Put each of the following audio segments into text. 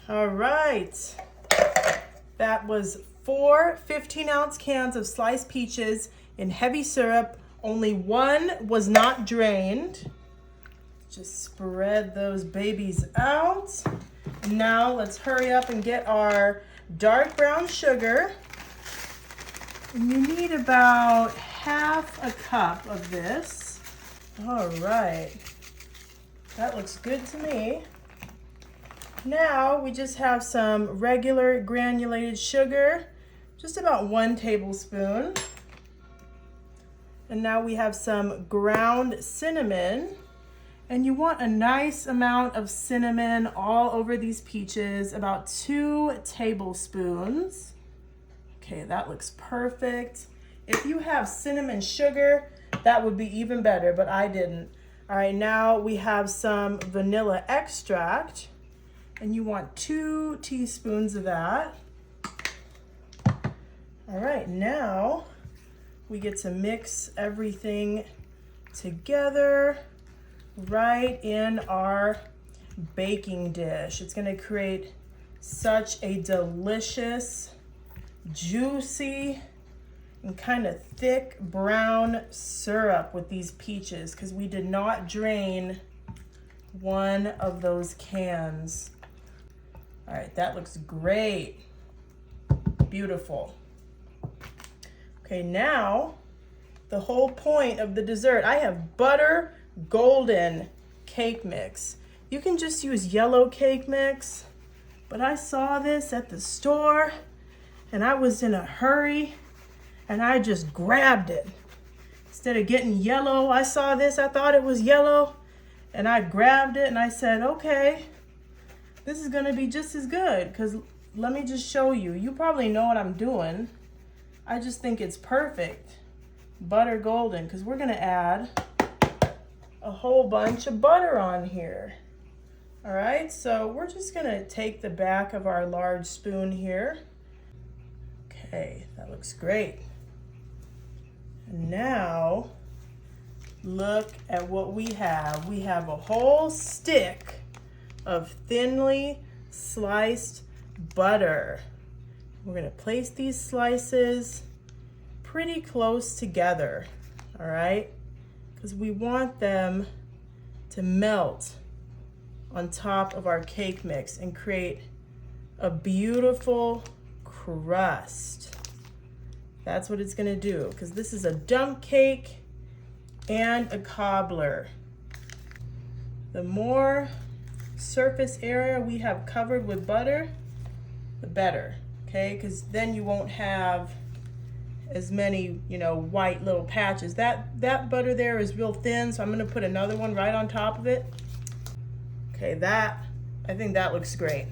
All right. That was 4 15-ounce cans of sliced peaches in heavy syrup. Only one was not drained. Just spread those babies out. Now let's hurry up and get our dark brown sugar. And you need about half a cup of this. All right. That looks good to me. Now we just have some regular granulated sugar, just about 1 tablespoon. And now we have some ground cinnamon. And you want a nice amount of cinnamon all over these peaches, about 2 tablespoons. Okay, that looks perfect. If you have cinnamon sugar, that would be even better, but I didn't. All right, now we have some vanilla extract. And you want 2 teaspoons of that. All right, now we get to mix everything together right in our baking dish. It's gonna create such a delicious, juicy, and kind of thick brown syrup with these peaches because we did not drain one of those cans. All right, that looks great. Beautiful. Okay, now the whole point of the dessert. I have butter golden cake mix. You can just use yellow cake mix, but I saw this at the store and I was in a hurry and I just grabbed it. Instead of getting yellow, I saw this, I thought it was yellow, and I grabbed it and I said, okay, this is gonna be just as good, because let me just show you. You probably know what I'm doing. I just think it's perfect. Butter golden, because we're gonna add a whole bunch of butter on here. All right, so we're just gonna take the back of our large spoon here. Okay, that looks great. And now, look at what we have. We have a whole stick of thinly sliced butter. We're gonna place these slices pretty close together, all right? Because we want them to melt on top of our cake mix and create a beautiful crust. That's what it's gonna do, because this is a dump cake and a cobbler. The more surface area we have covered with butter, the better, okay? Because then you won't have as many, white little patches. That butter there is real thin, so I'm gonna put another one right on top of it. Okay, I think that looks great.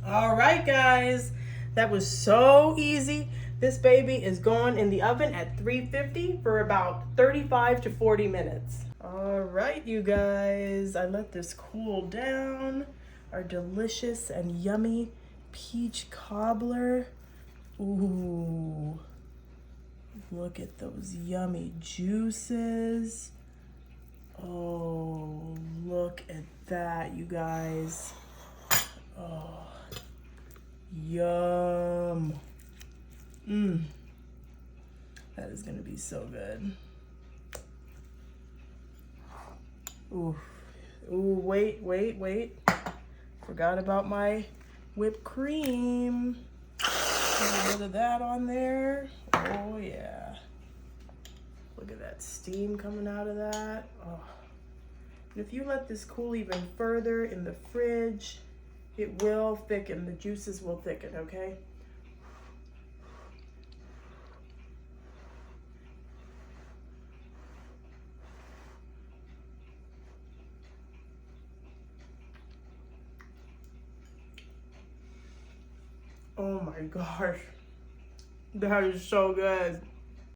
All right, guys, that was so easy. This baby is going in the oven at 350 for about 35 to 40 minutes. All right, you guys, I let this cool down. Our delicious and yummy peach cobbler. Ooh, look at those yummy juices. Oh, look at that, you guys. Oh, yum. That is gonna be so good. Ooh, wait. Forgot about my whipped cream. A little bit of that on there. Oh yeah. Look at that steam coming out of that. Oh. And if you let this cool even further in the fridge, it will thicken. The juices will thicken, okay? Oh my gosh, that is so good.